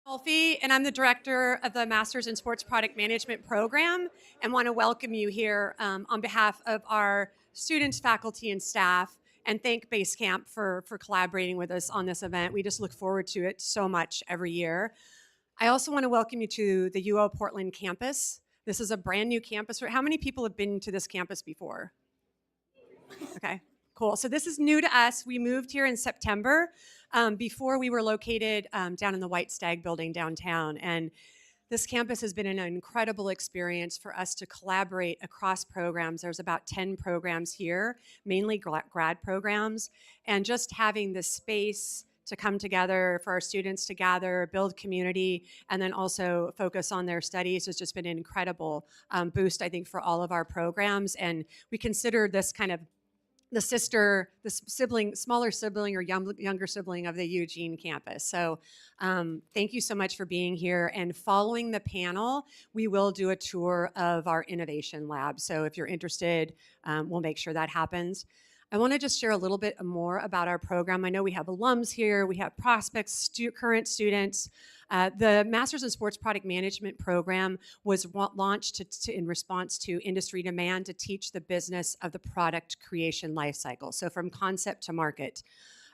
Alfie, and I'm the director of the Masters in Sports Product Management program, and want to welcome you here on behalf of our students, faculty, and staff, and thank Basecamp for collaborating with us on this event. We just look forward to it so much every year. I also want to welcome you to the UO Portland campus. This is a brand new campus. How many people have been to this campus before? Okay, cool. So this is new to us. We moved here in September. Before we were located down in the White Stag building downtown. And this campus has been an incredible experience for us to collaborate across programs. There's about 10 programs here, mainly grad programs. And just having the space to come together for our students to gather, build community, and then also focus on their studies has just been an incredible boost, I think, for all of our programs. And we consider this kind of the sibling, smaller sibling or younger sibling of the Eugene campus. So thank you so much for being here. And following the panel, we will do a tour of our innovation lab. So if you're interested, we'll make sure that happens. I want to just share a little bit more about our program. I know we have alums here, we have prospects, current students. The Masters in Sports Product Management program was launched in response to industry demand to teach the business of the product creation lifecycle. So from concept to market.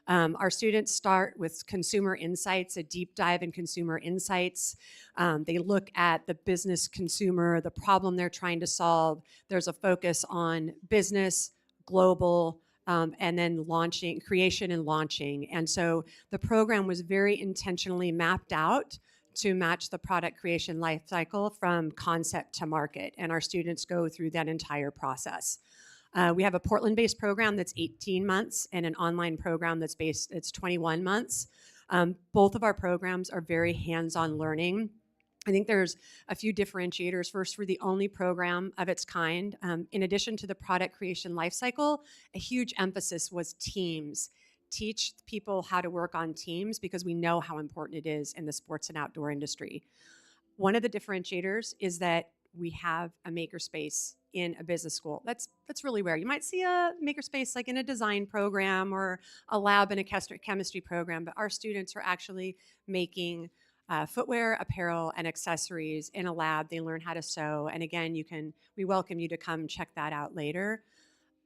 Our students start with consumer insights, a deep dive in consumer insights. They look at the business consumer, the problem they're trying to solve. There's a focus on business, global, and then creation and launching. And so the program was very intentionally mapped out to match the product creation life cycle from concept to market. And our students go through that entire process. We have a Portland-based program that's 18 months and an online program that's 21 months. Both of our programs are very hands-on learning. I think there's a few differentiators. First, we're the only program of its kind. In addition to the product creation lifecycle, a huge emphasis was teams. Teach people how to work on teams because we know how important it is in the sports and outdoor industry. One of the differentiators is that we have a makerspace in a business school. That's really rare. You might see a makerspace like in a design program or a lab in a chemistry program, but our students are actually making footwear, apparel, and accessories in a lab. They learn how to sew. And again, we welcome you to come check that out later.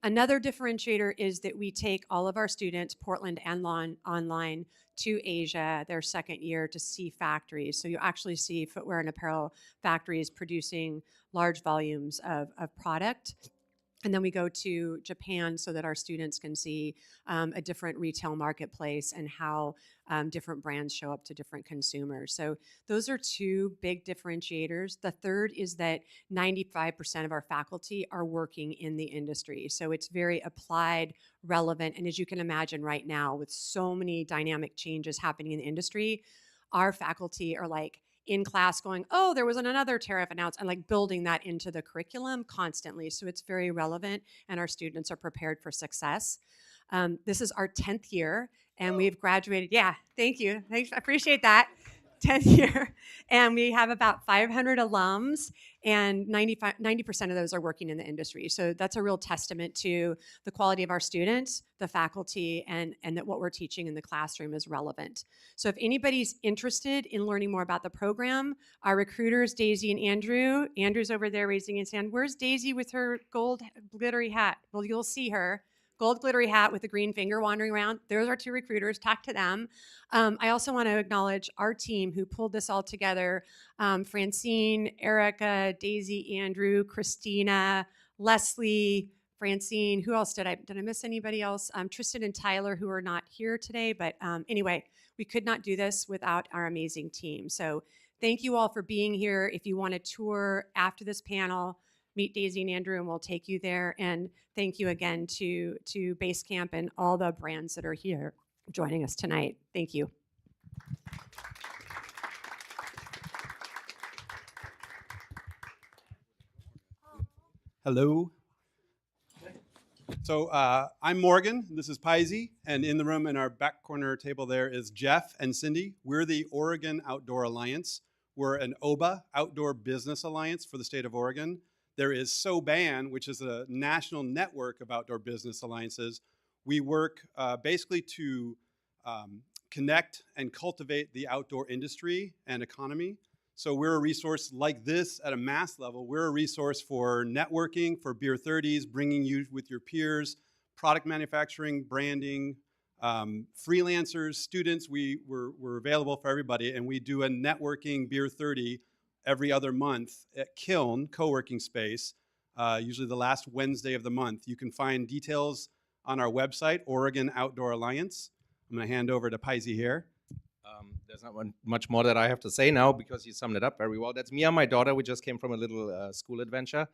Another differentiator is that we take all of our students, Portland and online, to Asia their second year to see factories. So you actually see footwear and apparel factories producing large volumes of product. And then we go to Japan so that our students can see a different retail marketplace and how different brands show up to different consumers. So those are two big differentiators. The third is that 95% of our faculty are working in the industry. So it's very applied, relevant, and as you can imagine right now, with so many dynamic changes happening in the industry, our faculty are like in class going, oh, there was another tariff announced, and like building that into the curriculum constantly. So it's very relevant and our students are prepared for success. This is our 10th year and we've graduated. Yeah, thank you. Thanks, I appreciate that. 10th year. And we have about 500 alums and 90% of those are working in the industry. So that's a real testament to the quality of our students, the faculty, and that what we're teaching in the classroom is relevant. So if anybody's interested in learning more about the program, our recruiters, Daisy and Andrew's over there raising his hand. Where's Daisy with her gold glittery hat? Well, you'll see her. Gold glittery hat with a green finger wandering around. Those are two recruiters. Talk to them. I also want to acknowledge our team who pulled this all together. Francine, Erica, Daisy, Andrew, Christina, Leslie, Francine. Who else did I miss anybody else? Tristan and Tyler, who are not here today. But anyway, we could not do this without our amazing team. So thank you all for being here. If you want a tour after this panel, meet Daisy and Andrew and we'll take you there. And thank you again to Basecamp and all the brands that are here joining us tonight. Thank you. Hello. So I'm Morgan, this is Paisy, and in the room in our back corner table there is Jeff and Cindy. We're the Oregon Outdoor Alliance. We're an OBA, Outdoor Business Alliance for the state of Oregon. There is SOBAN, which is a national network of outdoor business alliances. We work basically to connect and cultivate the outdoor industry and economy. So we're a resource like this at a mass level. We're a resource for networking, for beer 30s, bringing you with your peers, product manufacturing, branding, freelancers, students. We're available for everybody, and we do a networking beer 30 every other month at Kiln co-working space, usually the last Wednesday of the month. You can find details on our website, Oregon Outdoor Alliance. I'm going to hand over to Paisy here. There's not much more that I have to say now because you summed it up very well. That's me and my daughter. We just came from a little school adventure.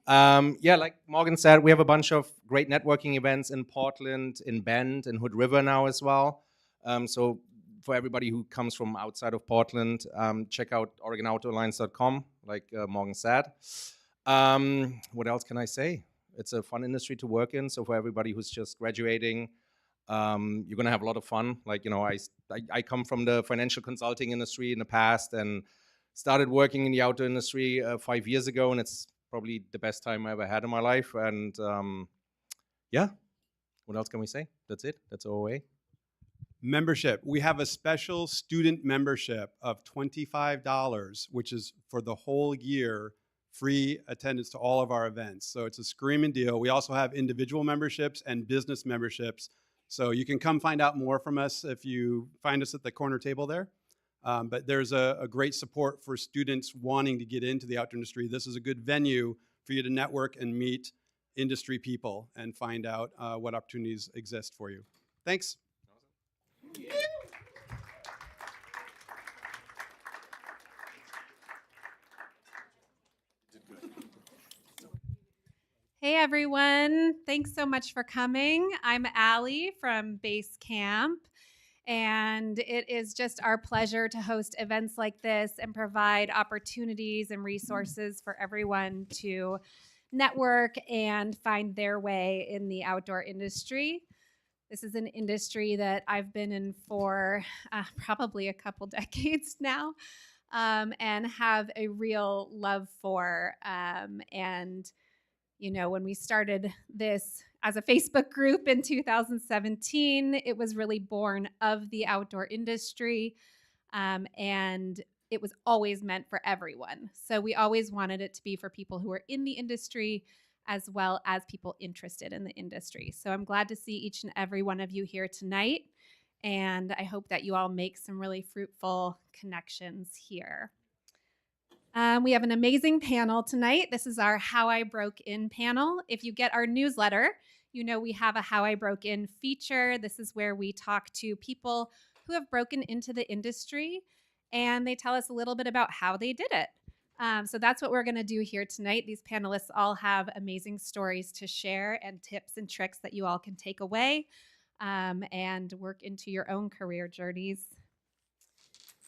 Yeah, like Morgan said, we have a bunch of great networking events in Portland, in Bend, in Hood River now as well. So for everybody who comes from outside of Portland, check out OregonOutdoorAlliance.com, like Morgan said. What else can I say? It's a fun industry to work in. So for everybody who's just graduating, you're gonna have a lot of fun. Like, you know, I come from the financial consulting industry in the past and started working in the outdoor industry 5 years ago, and it's probably the best time I ever had in my life. And yeah, what else can we say? That's it. That's OOA. Membership. We have a special student membership of $25, which is for the whole year, free attendance to all of our events. So it's a screaming deal. We also have individual memberships and business memberships. So you can come find out more from us if you find us at the corner table there. But there's a great support for students wanting to get into the outdoor industry. This is a good venue for you to network and meet industry people and find out what opportunities exist for you. Thanks. Hey everyone, thanks so much for coming. I'm Allie from Basecamp, and it is just our pleasure to host events like this and provide opportunities and resources for everyone to network and find their way in the outdoor industry. This is an industry that I've been in for probably a couple decades now, and have a real love for. And you know, when we started this as a Facebook group in 2017, it was really born of the outdoor industry, and it was always meant for everyone. So we always wanted it to be for people who are in the industry as well as people interested in the industry. So I'm glad to see each and every one of you here tonight, and I hope that you all make some really fruitful connections here. We have an amazing panel tonight. This is our How I Broke In panel. If you get our newsletter, you know we have a How I Broke In feature. This is where we talk to people who have broken into the industry, and they tell us a little bit about how they did it. So that's what we're going to do here tonight. These panelists all have amazing stories to share and tips and tricks that you all can take away and work into your own career journeys.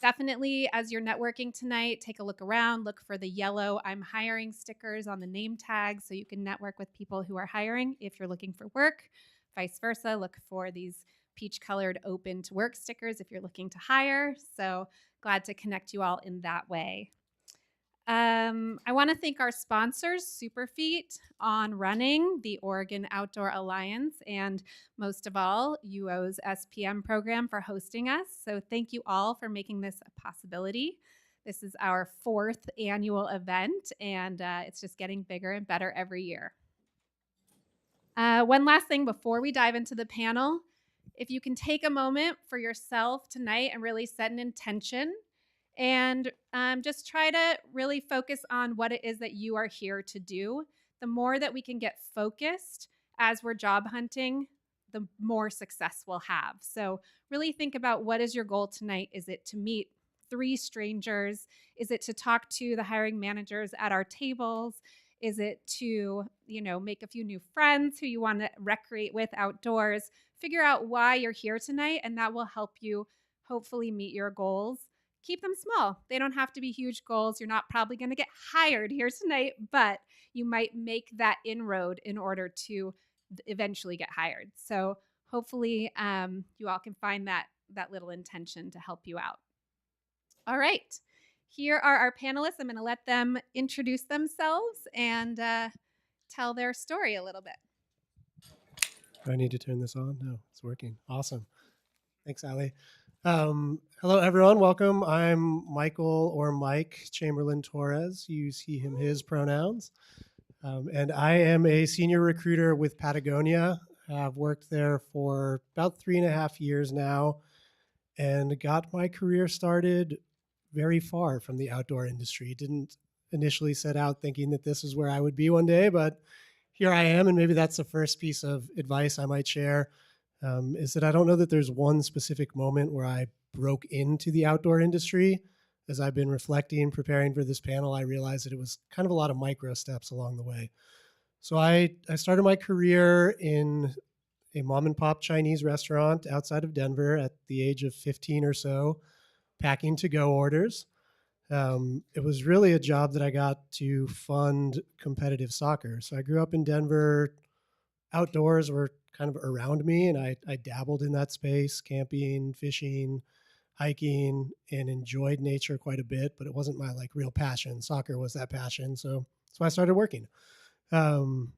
Definitely, as you're networking tonight, take a look around, look for the yellow I'm hiring stickers on the name tags so you can network with people who are hiring if you're looking for work. Vice versa, look for these peach colored open to work stickers if you're looking to hire. So glad to connect you all in that way. I want to thank our sponsors, Superfeet, On Running, the Oregon Outdoor Alliance, and most of all, UO's SPM program for hosting us. So thank you all for making this a possibility. This is our 4th annual event, and it's just getting bigger and better every year. One last thing before we dive into the panel, if you can take a moment for yourself tonight and really set an intention and just try to really focus on what it is that you are here to do. The more that we can get focused as we're job hunting, the more success we'll have. So really think about, what is your goal tonight? Is it to meet 3 strangers? Is it to talk to the hiring managers at our tables? Is it to, you know, make a few new friends who you want to recreate with outdoors? Figure out why you're here tonight, and that will help you hopefully meet your goals. Keep them small. They don't have to be huge goals. You're not probably going to get hired here tonight, but you might make that inroad in order to eventually get hired. So hopefully you all can find that little intention to help you out. All right. Here are our panelists. I'm going to let them introduce themselves and tell their story a little bit. Do I need to turn this on? No, it's working. Awesome. Thanks, Allie. Hello, everyone. Welcome. I'm Michael or Mike Chamberlain Torres. Use he, him, his pronouns. And I am a senior recruiter with Patagonia. I've worked there for about 3.5 years now and got my career started very far from the outdoor industry. Didn't initially set out thinking that this is where I would be one day, but here I am. And maybe that's the first piece of advice I might share, is that I don't know that there's one specific moment where I broke into the outdoor industry. As I've been reflecting, preparing for this panel, I realized that it was kind of a lot of micro steps along the way. So I started my career in a mom and pop Chinese restaurant outside of Denver at the age of 15 or so, packing to go orders. It was really a job that I got to fund competitive soccer. So I grew up in Denver. Outdoors were kind of around me, and I dabbled in that space, camping, fishing, hiking, and enjoyed nature quite a bit, but it wasn't my like real passion. Soccer was that passion. So I started working. Um,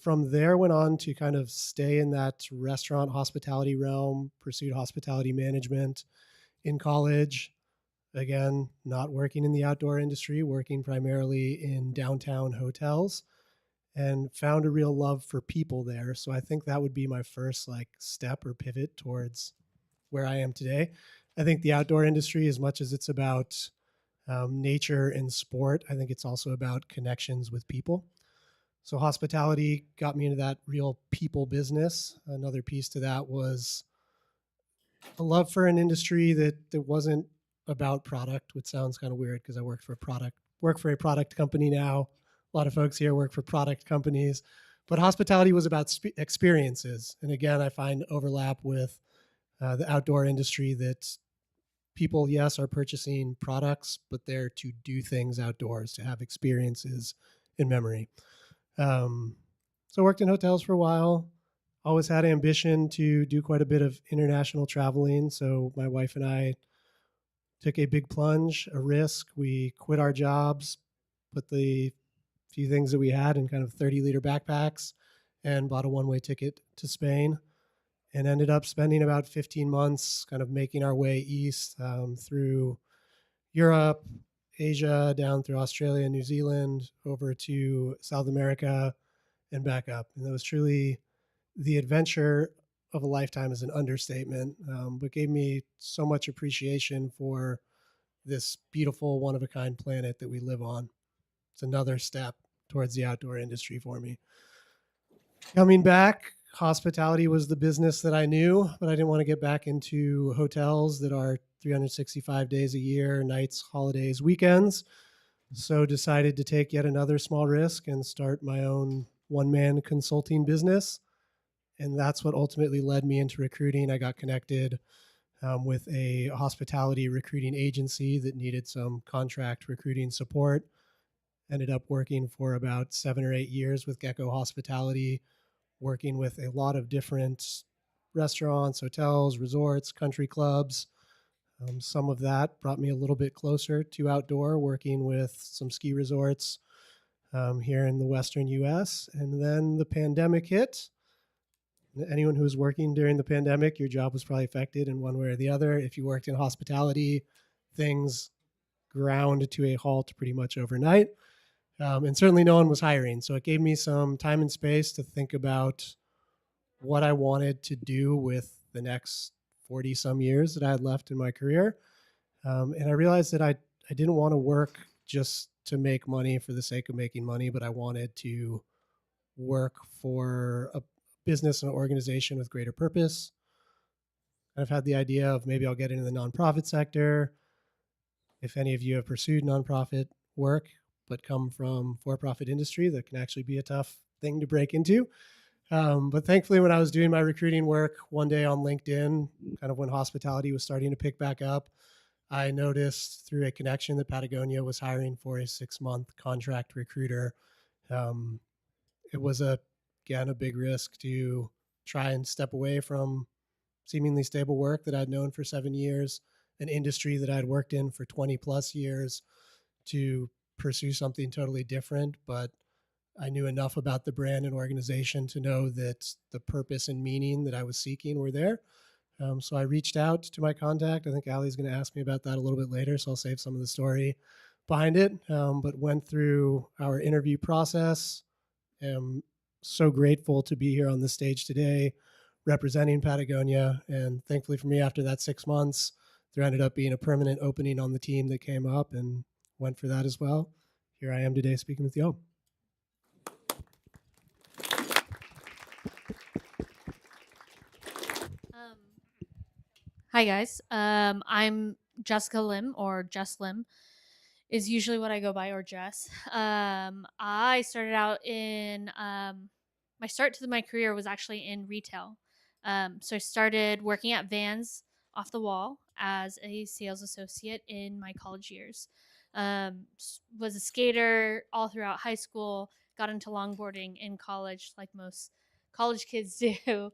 from there, went on to kind of stay in that restaurant hospitality realm, pursued hospitality management in college. Again, not working in the outdoor industry, working primarily in downtown hotels, and found a real love for people there. So I think that would be my first like step or pivot towards where I am today. I think the outdoor industry, as much as it's about nature and sport, I think it's also about connections with people. So hospitality got me into that real people business. Another piece to that was a love for an industry that wasn't about product, which sounds kind of weird because I work for a product company now. A lot of folks here work for product companies, but hospitality was about experiences. And again, I find overlap with the outdoor industry that people, yes, are purchasing products, but they're to do things outdoors, to have experiences in memory. Um, so I worked in hotels for a while. Always had ambition to do quite a bit of international traveling. So my wife and I took a big plunge, a risk. We quit our jobs, put the few things that we had in kind of 30-liter backpacks, and bought a one-way ticket to Spain, and ended up spending about 15 months kind of making our way east, through Europe, Asia, down through Australia, New Zealand, over to South America, and back up. And that was truly the adventure of a lifetime, is an understatement, but gave me so much appreciation for this beautiful, one of a kind planet that we live on. It's another step towards the outdoor industry for me. Coming back, hospitality was the business that I knew, but I didn't want to get back into hotels that are 365 days a year, nights, holidays, weekends. So decided to take yet another small risk and start my own one-man consulting business. And that's what ultimately led me into recruiting. I got connected with a hospitality recruiting agency that needed some contract recruiting support. Ended up working for about 7 or 8 years with Gecko Hospitality, working with a lot of different restaurants, hotels, resorts, country clubs. Some of that brought me a little bit closer to outdoor, working with some ski resorts here in the Western US. And then the pandemic hit. Anyone who was working during the pandemic, your job was probably affected in one way or the other. If you worked in hospitality, things ground to a halt pretty much overnight. And certainly no one was hiring. So it gave me some time and space to think about what I wanted to do with the next 40 some years that I had left in my career. And I realized that I didn't want to work just to make money for the sake of making money, but I wanted to work for a business and an organization with greater purpose. I've had the idea of maybe I'll get into the nonprofit sector. If any of you have pursued nonprofit work, but come from for-profit industry, that can actually be a tough thing to break into. But thankfully, when I was doing my recruiting work one day on LinkedIn, kind of when hospitality was starting to pick back up, I noticed through a connection that Patagonia was hiring for a 6-month contract recruiter. It was again, a big risk to try and step away from seemingly stable work that I'd known for 7 years, an industry that I'd worked in for 20 plus years, to pursue something totally different. But I knew enough about the brand and organization to know that the purpose and meaning that I was seeking were there. So I reached out to my contact. I think Allie's going to ask me about that a little bit later, so I'll save some of the story behind it. But went through our interview process. Am so grateful to be here on the stage today representing Patagonia. And thankfully for me, after that 6 months, there ended up being a permanent opening on the team that came up, and went for that as well. Here I am today speaking with you. Um, Hi guys. I'm Jessica Lim, or Jess Lim is usually what I go by, or Jess. I started out in my start to my career was actually in retail. So I started working at Vans off the wall as a sales associate in my college years. Was a skater all throughout high school. Got into longboarding in college, like most college kids do.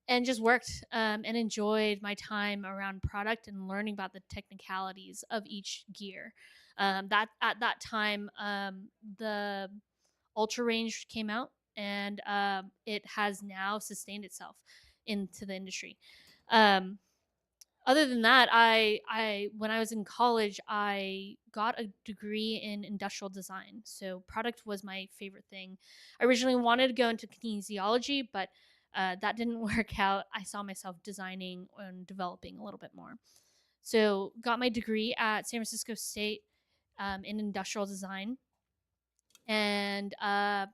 And just worked and enjoyed my time around product and learning about the technicalities of each gear. That at that time, the Ultra range came out, and it has now sustained itself into the industry. Um, Other than that, I when I was in college, I got a degree in industrial design. So product was my favorite thing. I originally wanted to go into kinesiology, but that didn't work out. I saw myself designing and developing a little bit more. So got my degree at San Francisco State in industrial design, and at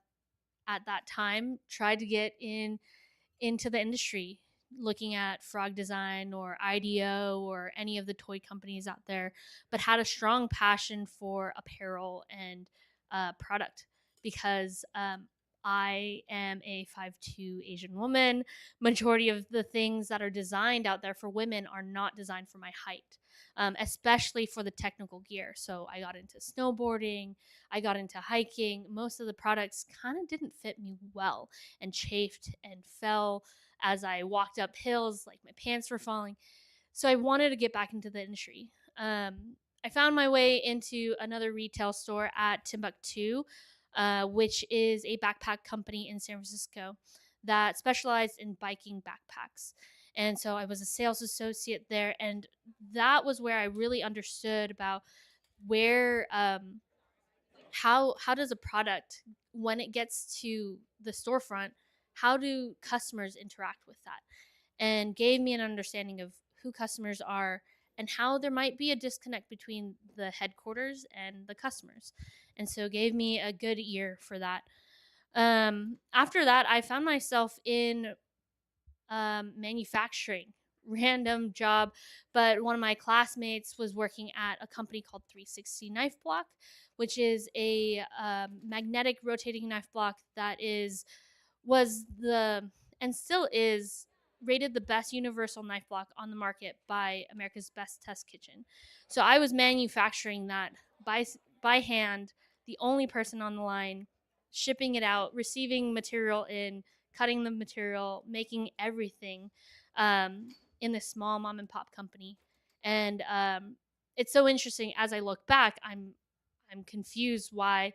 that time tried to get into the industry, looking at Frog Design or IDEO or any of the toy companies out there, but had a strong passion for apparel and product because I am a 5'2" Asian woman. Majority of the things that are designed out there for women are not designed for my height, especially for the technical gear. So I got into snowboarding, I got into hiking. Most of the products kind of didn't fit me well and chafed and fell as I walked up hills, like my pants were falling. So I wanted to get back into the industry. I found my way into another retail store at Timbuktu, which is a backpack company in San Francisco that specialized in biking backpacks. And so I was a sales associate there, and that was where I really understood about where how does a product, when it gets to the storefront, how do customers interact with that, and gave me an understanding of who customers are and how there might be a disconnect between the headquarters and the customers, and so gave me a good ear for that. After that, I found myself in manufacturing. Random job, but one of my classmates was working at a company called 360 Knife Block, which is a magnetic rotating knife block that was the and still is rated the best universal knife block on the market by America's Best Test Kitchen. So I was manufacturing that by hand, the only person on the line, shipping it out, receiving material in, cutting the material, making everything in this small mom and pop company. And it's so interesting as I look back. I'm confused why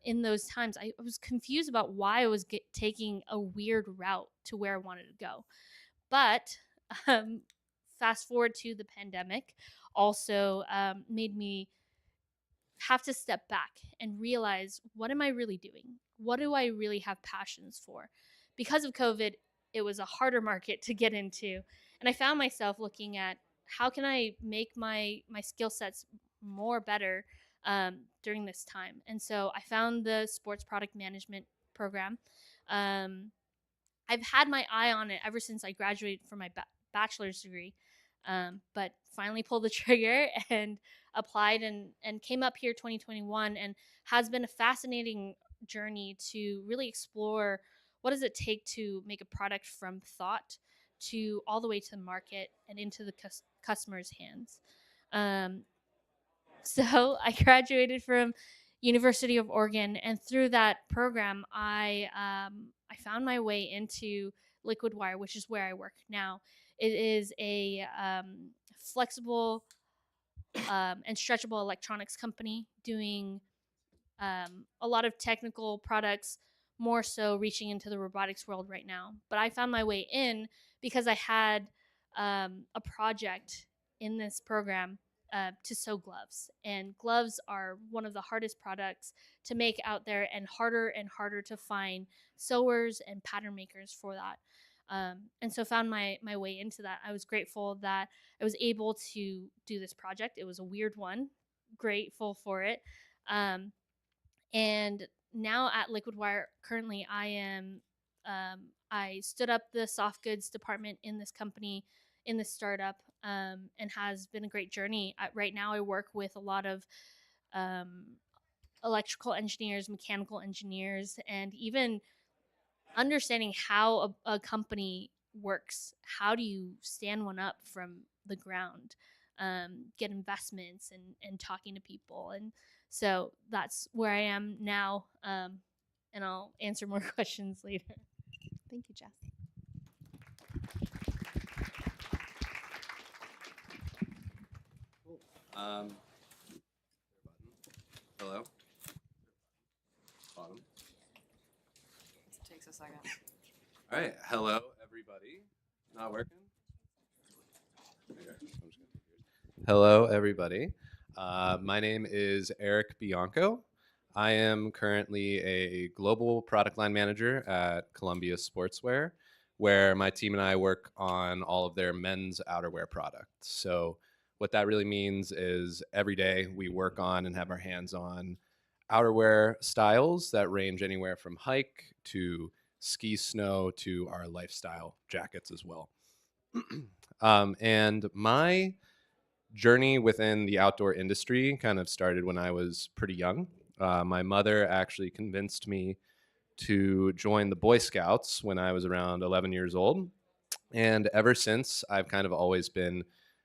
in those times I was confused about why I was taking a weird route to where I wanted to go. But um, fast forward to the pandemic, also made me have to step back and realize, what am I really doing? What do I really have passions for? Because of COVID, it was a harder market to get into, and I found myself looking at how can I make my skill sets more better during this time. And so I found the sports product management program. Um, I've had my eye on it ever since I graduated from my bachelor's degree, but finally pulled the trigger and applied and came up here 2021, and has been a fascinating journey to really explore what does it take to make a product from thought to all the way to the market and into the customer's hands. Um, so I graduated from University of Oregon, and through that program, I found my way into Liquid Wire, which is where I work now. It is a flexible and stretchable electronics company doing a lot of technical products, more so reaching into the robotics world right now. But I found my way in because I had a project in this program to sew gloves. And gloves are one of the hardest products to make out there, and harder to find sewers and pattern makers for that. And so found my way into that. I was grateful that I was able to do this project. It was a weird one, grateful for it. Um, and now at Liquid Wire, currently I stood up the soft goods department in this company, in this startup, and has been a great journey. Right now, I work with a lot of um, electrical engineers, mechanical engineers, and even understanding how a company works. How do you stand one up from the ground? Get investments and talking to people. And so that's where I am now. And I'll answer more questions later. Thank you, Jess. Um, hello. Bottom. Takes a second. All right. Hello, everybody. Not working. Okay, I'm just gonna do yours. Hello, everybody. My name is Eric Bianco. I am currently a global product line manager at Columbia Sportswear, where my team and I work on all of their men's outerwear products. So what that really means is every day we work on and have our hands on outerwear styles that range anywhere from hike to ski snow to our lifestyle jackets as well. And my journey within the outdoor industry kind of started when I was pretty young. My mother actually convinced me to join the Boy Scouts when I was around 11 years old. And ever since, I've kind of always been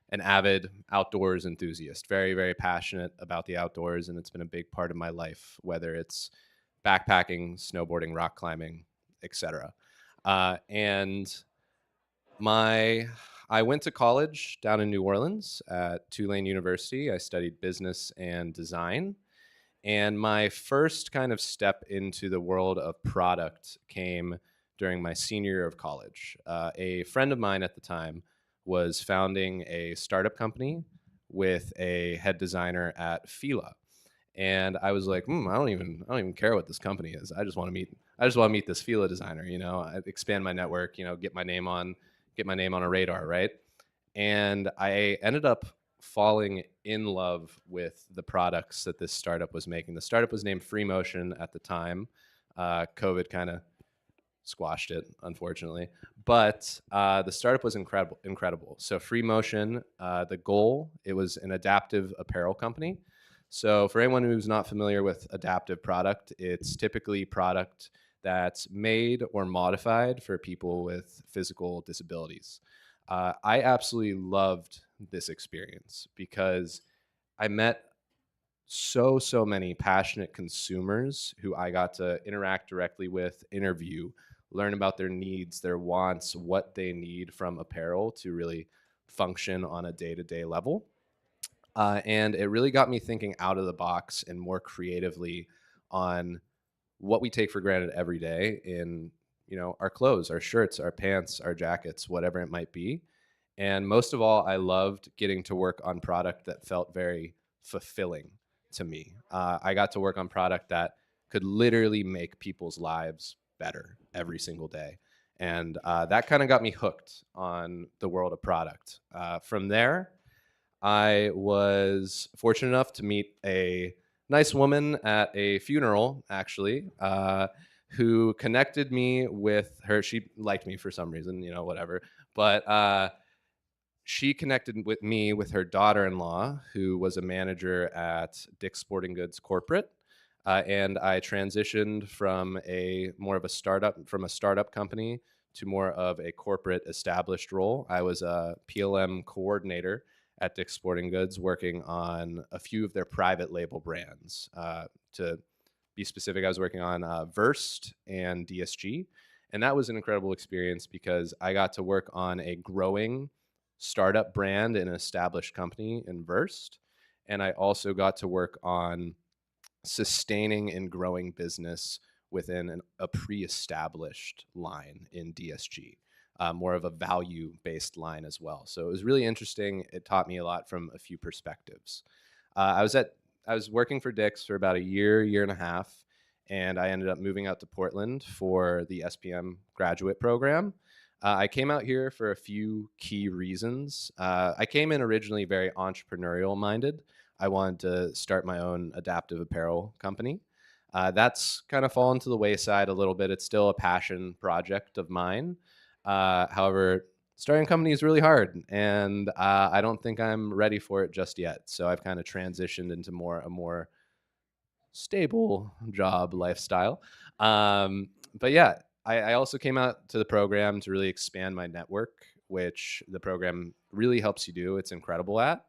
an avid outdoors enthusiast, very, very passionate about the outdoors. And it's been a big part of my life, whether it's backpacking, snowboarding, rock climbing, etc. And I went to college down in New Orleans at Tulane University. I studied business and design. And my first kind of step into the world of product came during my senior year of college. A friend of mine at the time was founding a startup company with a head designer at Fila. And I was like, I don't even care what this company is. I just want to meet this Fila designer, expand my network, get my name on a radar, right? And I ended up falling in love with the products that this startup was making. The startup was named Free Motion at the time. COVID kind of squashed it, unfortunately. But the startup was incredible. So Free Motion, the goal, it was an adaptive apparel company. So for anyone who's not familiar with adaptive product, it's typically product that's made or modified for people with physical disabilities. I absolutely loved this experience because I met so many passionate consumers who I got to interact directly with, interview, learn about their needs, their wants, what they need from apparel to really function on a day-to-day level. And it really got me thinking out of the box and more creatively on what we take for granted every day in our clothes, our shirts, our pants, our jackets, whatever it might be. And most of all, I loved getting to work on product that felt very fulfilling to me. I got to work on product that could literally make people's lives better every single day. And that kind of got me hooked on the world of product. From there, I was fortunate enough to meet a nice woman at a funeral, actually, who connected me with her. She liked me for some reason, whatever. But she connected with me with her daughter-in-law, who was a manager at Dick's Sporting Goods corporate. And I transitioned from a startup company to more of a corporate established role. I was a PLM coordinator at Dick's Sporting Goods, working on a few of their private label brands. To be specific, I was working on Versed and DSG. And that was an incredible experience because I got to work on a growing startup brand in an established company in Versed. And I also got to work on sustaining and growing business within a pre-established line in DSG. more of a value-based line as well. So it was really interesting. It taught me a lot from a few perspectives. I was working for Dick's for about a year and a half, and I ended up moving out to Portland for the SPM graduate program. I came out here for a few key reasons. I came in originally very entrepreneurial minded. I wanted to start my own adaptive apparel company. That's kind of fallen to the wayside a little bit. It's still a passion project of mine. However, starting a company is really hard, and I don't think I'm ready for it just yet. So I've kind of transitioned into a more stable job lifestyle. But yeah, I also came out to the program to really expand my network, which the program really helps you do. It's incredible at.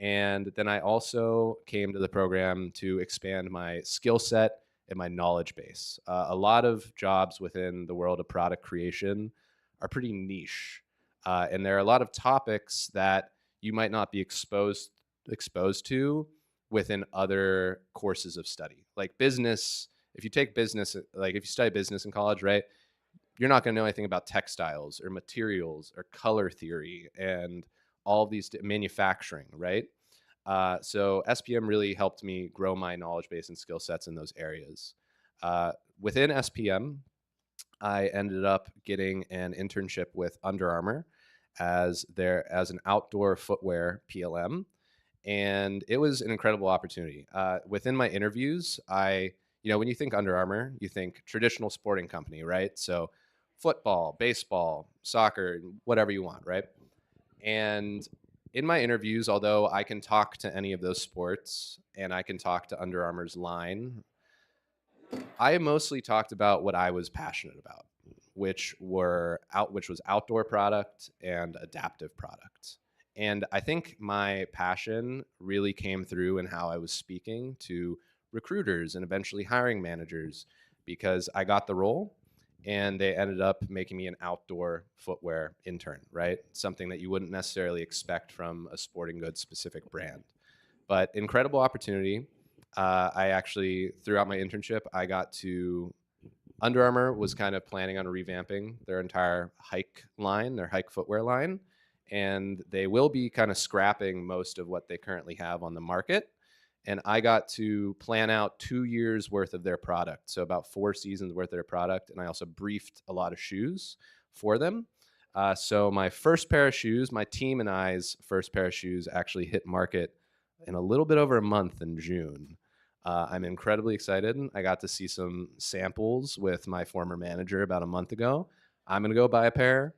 And then I also came to the program to expand my skill set and my knowledge base. A lot of jobs within the world of product creation are pretty niche. And there are a lot of topics that you might not be exposed to within other courses of study. Like business, if you take business, like if you study business in college, right? You're not going to know anything about textiles or materials or color theory and all of these manufacturing, right? So SPM really helped me grow my knowledge base and skill sets in those areas. Within SPM, I ended up getting an internship with Under Armour as an outdoor footwear PLM, and it was an incredible opportunity. Within my interviews, when you think Under Armour, you think traditional sporting company, right? So football, baseball, soccer, whatever you want, right? And in my interviews, although I can talk to any of those sports and I can talk to Under Armour's line, I mostly talked about what I was passionate about, which was outdoor product and adaptive product. And I think my passion really came through in how I was speaking to recruiters and eventually hiring managers, because I got the role and they ended up making me an outdoor footwear intern, right? Something that you wouldn't necessarily expect from a sporting goods specific brand. But incredible opportunity. I actually, throughout my internship, Under Armour was kind of planning on revamping their entire their hike footwear line, and they will be kind of scrapping most of what they currently have on the market. And I got to plan out 2 years worth of their product. So about 4 seasons worth of their product. And I also briefed a lot of shoes for them. So my first pair of shoes, my team and I's first pair of shoes actually hit market in a little bit over a month in June. I'm incredibly excited. I got to see some samples with my former manager about a month ago. I'm going to go buy a pair.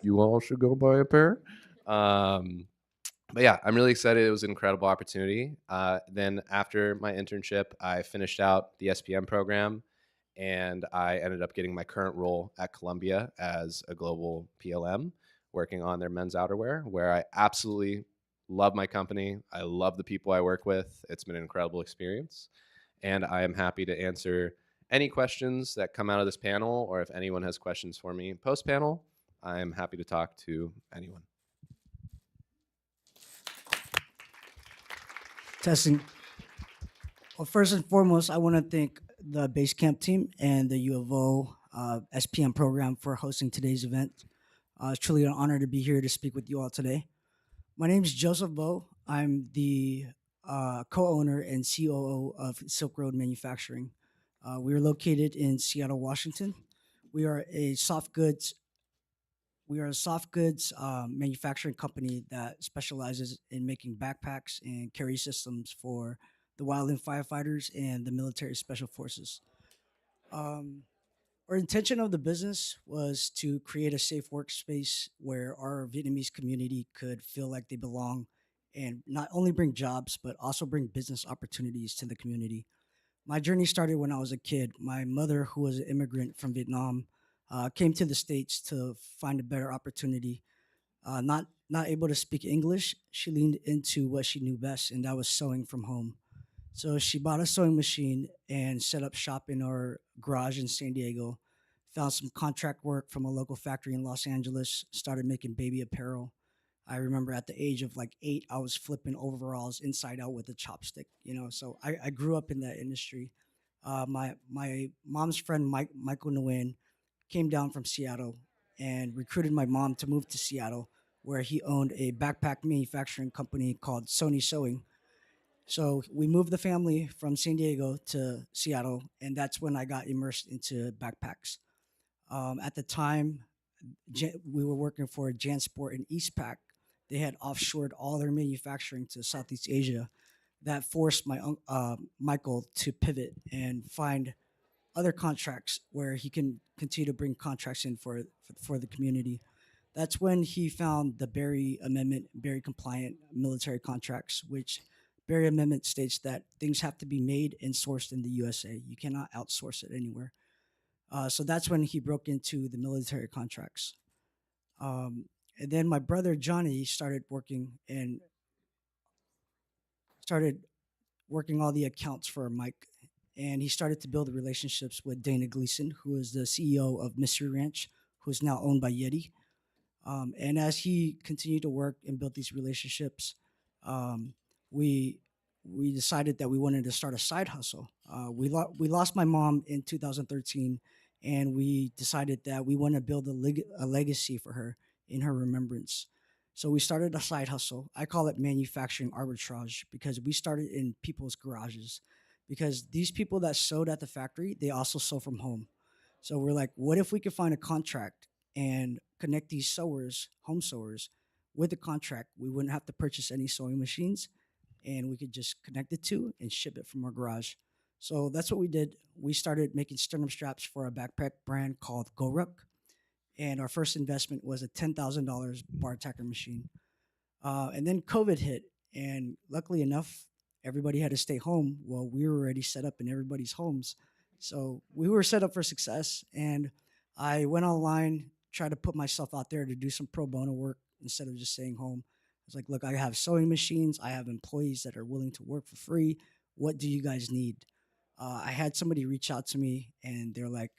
You all should go buy a pair. But yeah, I'm really excited. It was an incredible opportunity. Then after my internship, I finished out the SPM program, and I ended up getting my current role at Columbia as a global PLM, working on their men's outerwear, where I absolutely love my company. I love the people I work with. It's been an incredible experience, and I am happy to answer any questions that come out of this panel, or if anyone has questions for me post-panel, I am happy to talk to anyone. Testing. Well, first and foremost, I want to thank the Basecamp team and the U of O SPM program for hosting today's event. It's truly an honor to be here to speak with you all today. My name is Joseph Vo. I'm the co-owner and COO of Silk Road Manufacturing. We are located in Seattle, Washington. We are a soft goods manufacturing company that specializes in making backpacks and carry systems for the wildland firefighters and the military special forces. Our intention of the business was to create a safe workspace where our Vietnamese community could feel like they belong and not only bring jobs, but also bring business opportunities to the community. My journey started when I was a kid. My mother, who was an immigrant from Vietnam, came to the States to find a better opportunity. Not able to speak English, she leaned into what she knew best, and that was sewing from home. So she bought a sewing machine and set up shop in our garage in San Diego. Found some contract work from a local factory in Los Angeles, started making baby apparel. I remember at the age of like 8, I was flipping overalls inside out with a chopstick, so I grew up in that industry. My mom's friend, Michael Nguyen, came down from Seattle and recruited my mom to move to Seattle, where he owned a backpack manufacturing company called Sony Sewing. So we moved the family from San Diego to Seattle, and that's when I got immersed into backpacks. At the time, we were working for JanSport and Eastpak. They had offshored all their manufacturing to Southeast Asia. That forced Michael to pivot and find other contracts where he can continue to bring contracts in for the community. That's when he found the Berry Amendment, Berry compliant military contracts, which Berry Amendment states that things have to be made and sourced in the USA. You cannot outsource it anywhere. So that's when he broke into the military contracts. And then my brother Johnny started working all the accounts for Mike, and he started to build relationships with Dana Gleason, who is the CEO of Mystery Ranch, who is now owned by Yeti. And as he continued to work and build these relationships, um, we we decided that we wanted to start a side hustle. We lost my mom in 2013, and we decided that we want to build a legacy for her in her remembrance. So we started a side hustle. I call it manufacturing arbitrage because we started in people's garages. Because these people that sewed at the factory, they also sew from home. So we're like, what if we could find a contract and connect these sewers, home sewers, with the contract? We wouldn't have to purchase any sewing machines, and we could just connect the two and ship it from our garage. So that's what we did. We started making sternum straps for a backpack brand called GoRuck, and our first investment was a $10,000 bar tacker machine. And then COVID hit, and luckily enough, everybody had to stay home. Well, we were already set up in everybody's homes, so we were set up for success. And I went online, tried to put myself out there to do some pro bono work instead of just staying home. I was like, look, I have sewing machines, I have employees that are willing to work for free. What do you guys need? I had somebody reach out to me, and they're like,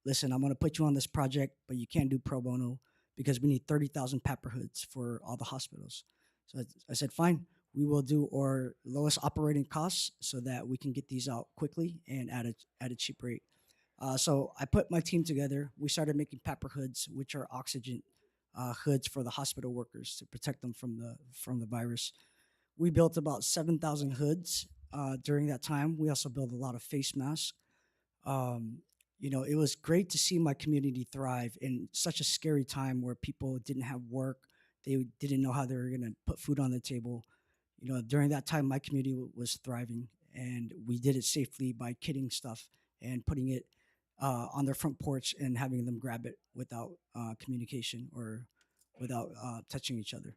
listen, I'm going to put you on this project, but you can't do pro bono because we need 30,000 pepper hoods for all the hospitals. So I said, fine, we will do our lowest operating costs so that we can get these out quickly and at a cheap rate. So I put my team together. We started making pepper hoods, which are oxygen hoods for the hospital workers to protect them from the virus. We built about 7,000 hoods during that time. We also built a lot of face masks. It was great to see my community thrive in such a scary time where people didn't have work. They didn't know how they were going to put food on the table. During that time, my community was thriving, and we did it safely by kitting stuff and putting it on their front porch and having them grab it without communication or without touching each other.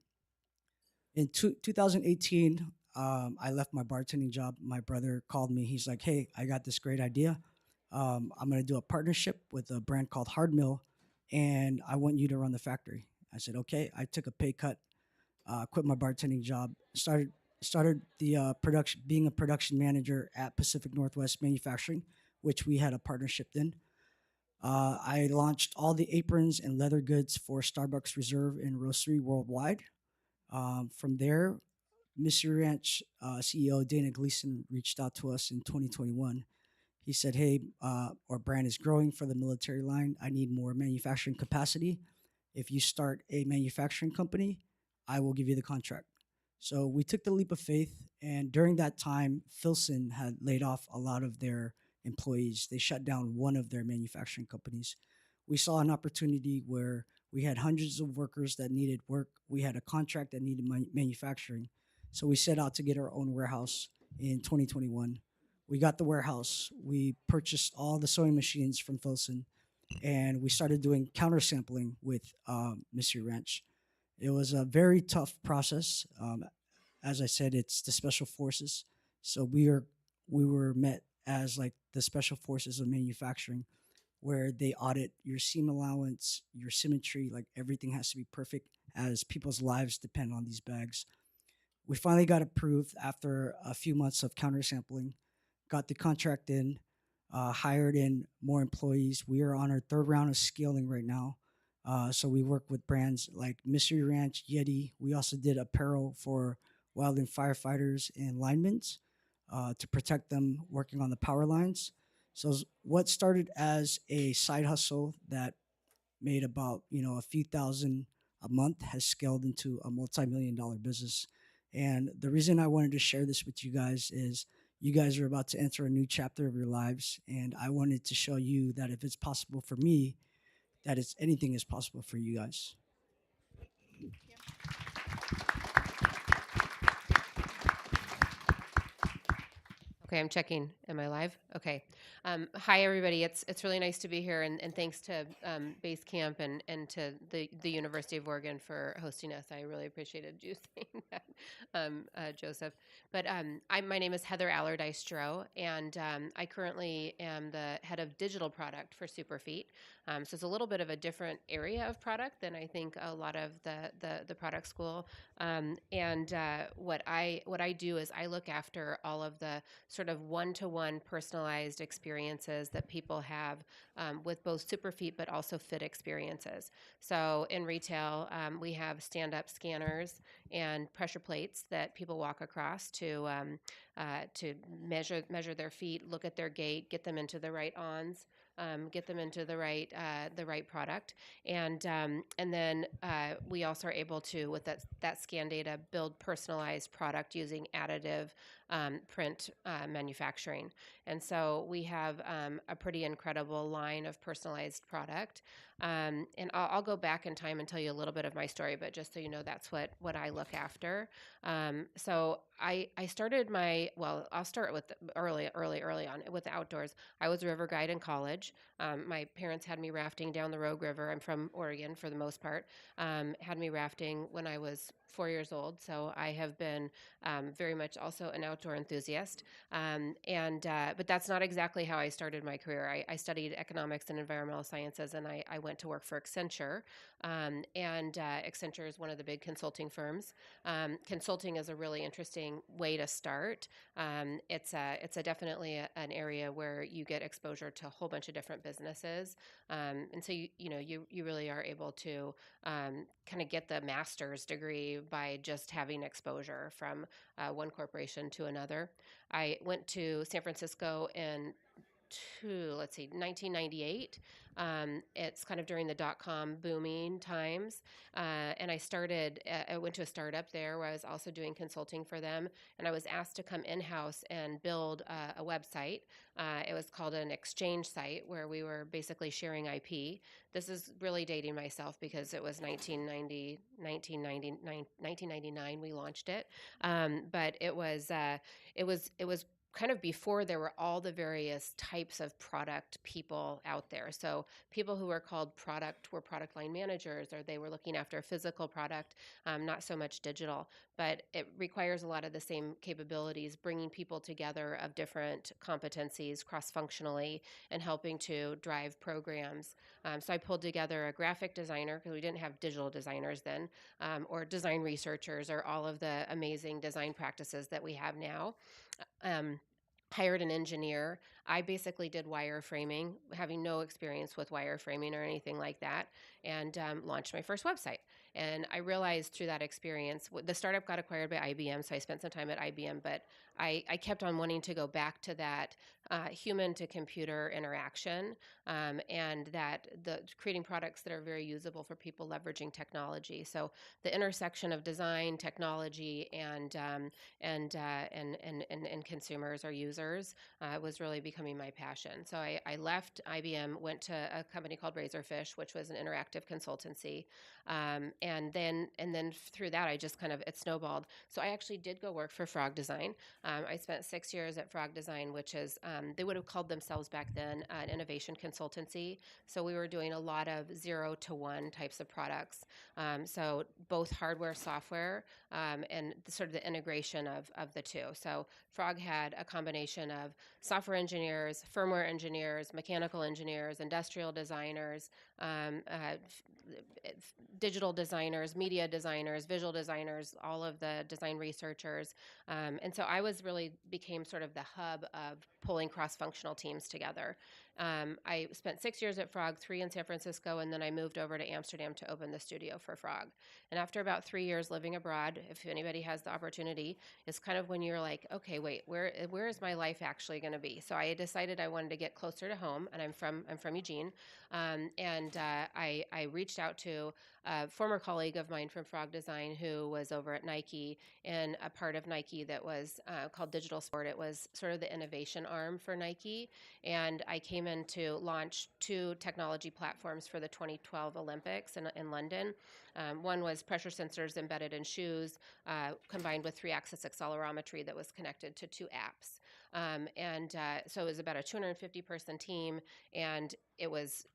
In 2018, I left my bartending job. My brother called me. He's like, hey, I got this great idea. I'm going to do a partnership with a brand called Hard Mill, and I want you to run the factory. I said, okay. I took a pay cut, quit my bartending job, started the production, being a production manager at Pacific Northwest Manufacturing, which we had a partnership in. I launched all the aprons and leather goods for Starbucks Reserve and Roastery worldwide. From there, Mystery Ranch CEO Dana Gleason reached out to us in 2021. He said, hey, our brand is growing for the military line. I need more manufacturing capacity. If you start a manufacturing company, I will give you the contract. So we took the leap of faith, and during that time, Filson had laid off a lot of their employees. They shut down one of their manufacturing companies. We saw an opportunity where we had hundreds of workers that needed work. We had a contract that needed manufacturing. So we set out to get our own warehouse in 2021. We got the warehouse. We purchased all the sewing machines from Filson, and we started doing counter sampling with Mystery Ranch. It was a very tough process. As I said, it's the special forces. So we were met as like the special forces of manufacturing, where they audit your seam allowance, your symmetry, like everything has to be perfect as people's lives depend on these bags. We finally got approved after a few months of counter sampling, got the contract in, hired in more employees. We are on our third round of scaling right now. So we work with brands like Mystery Ranch, Yeti. We also did apparel for wildland firefighters and linemen to protect them working on the power lines. So what started as a side hustle that made about, a few thousand a month has scaled into a multi-million-dollar business. And the reason I wanted to share this with you guys is you guys are about to enter a new chapter of your lives. And I wanted to show you that if it's possible for me, that anything is possible for you guys. Okay, I'm checking. Am I live? Okay. Hi, everybody. It's really nice to be here, and thanks to Basecamp and to the University of Oregon for hosting us. I really appreciated you saying that, Joseph. But my name is Heather Allardyce-Stroh, and I currently am the head of digital product for Superfeet. So it's a little bit of a different area of product than I think a lot of the product school. What I do is I look after all of the sort of one-to-one personalized experiences that people have with both Superfeet but also fit experiences. So in retail, we have stand-up scanners and pressure plates that people walk across to measure their feet, look at their gait, get them into the right ons. Get them into the right product, and then we also are able to, with that scan data, build personalized product using additive print manufacturing. And so we have a pretty incredible line of personalized product. And I'll go back in time and tell you a little bit of my story, but just so you know, that's what I look after. So I started I'll start with early on with the outdoors. I was a river guide in college. My parents had me rafting down the Rogue River. I'm from Oregon for the most part. Had me rafting when I was 4 years old. So I have been very much also an outdoor enthusiast. But that's not exactly how I started my career. I studied economics and environmental sciences, and I went to work for Accenture. Accenture is one of the big consulting firms. Consulting is a really interesting way to start. It's definitely an area where you get exposure to a whole bunch of different businesses, and so you really are able to kind of get the master's degree by just having exposure from one corporation to another. I went to San Francisco in 1998. It's kind of during the dot-com booming times. And I went to a startup there where I was also doing consulting for them. And I was asked to come in-house and build a website. It was called an exchange site where we were basically sharing IP. This is really dating myself because it was 1999 we launched it. But it was kind of before there were all the various types of product people out there. So people who were called were product line managers, or they were looking after a physical product, not so much digital. But it requires a lot of the same capabilities, bringing people together of different competencies cross-functionally and helping to drive programs. So I pulled together a graphic designer, because we didn't have digital designers then, or design researchers, or all of the amazing design practices that we have now. Hired an engineer. I basically did wireframing, having no experience with wireframing or anything like that, and launched my first website. And I realized through that experience, the startup got acquired by IBM, so I spent some time at IBM, but I kept on wanting to go back to that human-to-computer interaction, and that creating products that are very usable for people leveraging technology. So the intersection of design, technology, and consumers or users was really becoming my passion. So I left IBM, went to a company called Razorfish, which was an interactive consultancy, and then through that I just it snowballed. So I actually did go work for Frog Design. I spent 6 years at Frog Design, which is they would have called themselves back then an innovation consultancy. So we were doing a lot of 0 to 1 types of products. So both hardware, software, and sort of the integration of the two. So Frog had a combination of software engineers, firmware engineers, mechanical engineers, industrial designers, digital designers, media designers, visual designers, all of the design researchers. And so I became sort of the hub of pulling cross-functional teams together. I spent 6 years at Frog, 3 in San Francisco, and then I moved over to Amsterdam to open the studio for Frog. And after about 3 years living abroad, if anybody has the opportunity, is kind of when you're like, okay, wait, where is my life actually going to be? So I decided I wanted to get closer to home, and I'm from Eugene, I reached out to a former colleague of mine from Frog Design who was over at Nike in a part of Nike that was called Digital Sport. It was sort of the innovation arm for Nike, and I came in to launch 2 technology platforms for the 2012 Olympics in London. One was pressure sensors embedded in shoes, combined with 3-axis accelerometry that was connected to 2 apps. So it was about a 250-person team, and it was,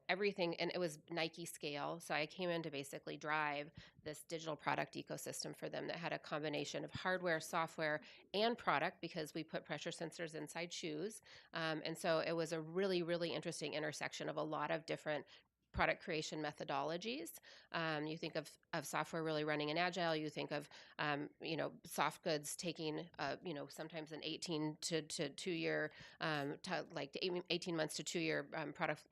everything, and it was Nike scale. So I came in to basically drive this digital product ecosystem for them that had a combination of hardware, software, and product, because we put pressure sensors inside shoes. And so it was a really, really interesting intersection of a lot of different product creation methodologies. You think of software really running in agile. You think of soft goods taking sometimes an 18 to 2 year like 18 months to 2 year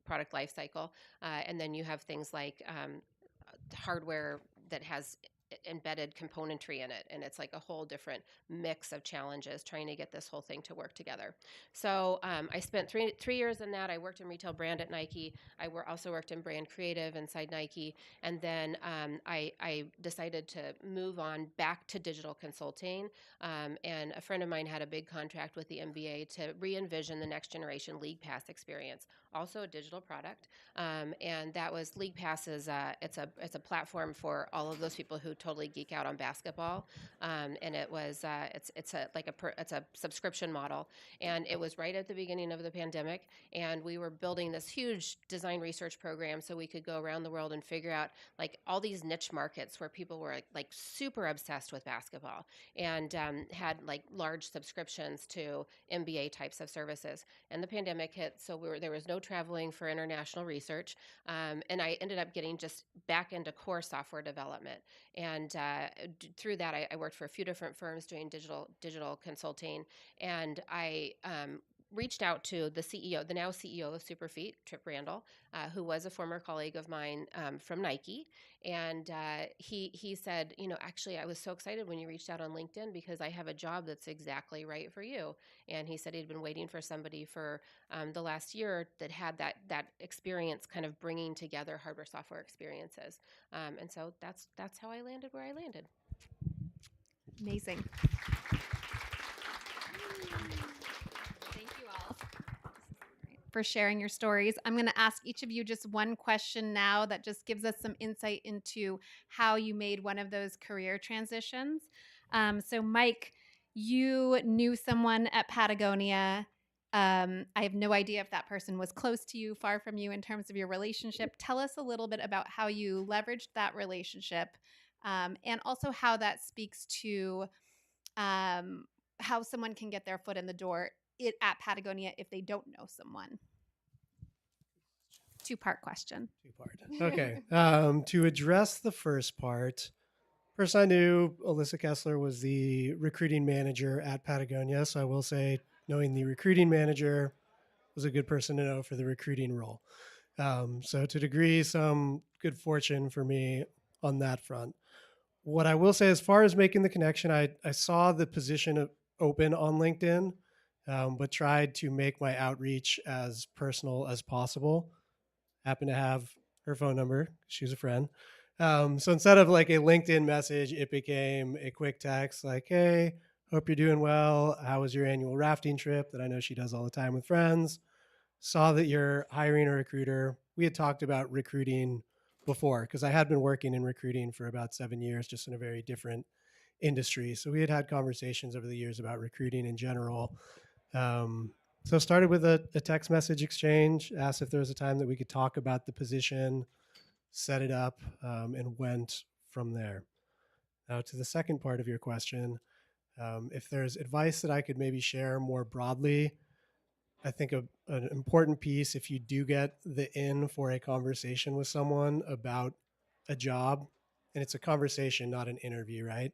product life cycle, and then you have things like hardware that has embedded componentry in it, and it's like a whole different mix of challenges trying to get this whole thing to work together. So I spent three years in that. I worked in retail brand at Nike. I also worked in brand creative inside Nike, and then I decided to move on back to digital consulting, and a friend of mine had a big contract with the NBA to re-envision the next generation League Pass experience, also a digital product, and that was League Pass. It's a platform for all of those people who totally geek out on basketball, and it was it's a subscription model, and it was right at the beginning of the pandemic, and we were building this huge design research program so we could go around the world and figure out like all these niche markets where people were like super obsessed with basketball and had like large subscriptions to MBA types of services. And the pandemic hit, so there was no traveling for international research, and I ended up getting just back into core software development. And through that, I worked for a few different firms doing digital consulting, and I reached out to the CEO, the now CEO of Superfeet, Trip Randall, who was a former colleague of mine from Nike. And he said, actually, I was so excited when you reached out on LinkedIn because I have a job that's exactly right for you. And he said he'd been waiting for somebody for the last year that had that experience kind of bringing together hardware software experiences. And so that's how I landed where I landed. Amazing. Thank you all for sharing your stories. I'm going to ask each of you just one question now that just gives us some insight into how you made one of those career transitions. So Mike, you knew someone at Patagonia. I have no idea if that person was close to you, far from you in terms of your relationship. Tell us a little bit about how you leveraged that relationship, and also how that speaks to how someone can get their foot in the door at Patagonia if they don't know someone. 2-part question. 2-part. Okay. To address the first part, first I knew Alyssa Kessler was the recruiting manager at Patagonia. So I will say knowing the recruiting manager was a good person to know for the recruiting role. So to a degree, some good fortune for me on that front. What I will say, as far as making the connection, I saw the position open on LinkedIn, but tried to make my outreach as personal as possible. Happened to have her phone number. She was a friend. So instead of like a LinkedIn message, it became a quick text like, hey, hope you're doing well. How was your annual rafting trip that I know she does all the time with friends? Saw that you're hiring a recruiter. We had talked about recruiting before because I had been working in recruiting for about 7 years, just in a very different industry. So we had conversations over the years about recruiting in general. So started with a text message exchange, asked if there was a time that we could talk about the position, set it up, and went from there. Now to the second part of your question, if there's advice that I could maybe share more broadly, I think an important piece, if you do get the in for a conversation with someone about a job, and it's a conversation, not an interview, right?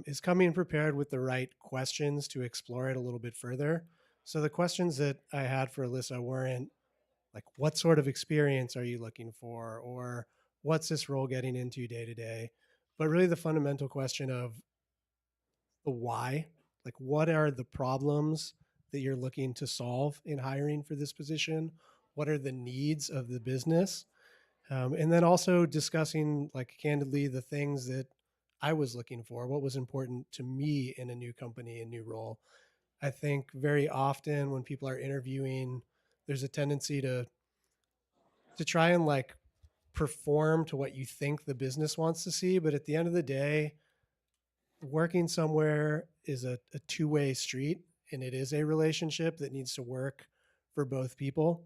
Is coming prepared with the right questions to explore it a little bit further. So the questions that I had for Alyssa weren't like, what sort of experience are you looking for? Or what's this role getting into day to day? But really the fundamental question of the why, like what are the problems that you're looking to solve in hiring for this position? What are the needs of the business? And then also discussing like candidly the things that I was looking for, what was important to me in a new company, a new role. I think very often when people are interviewing, there's a tendency to try and like perform to what you think the business wants to see. But at the end of the day, working somewhere is a two-way street, and it is a relationship that needs to work for both people.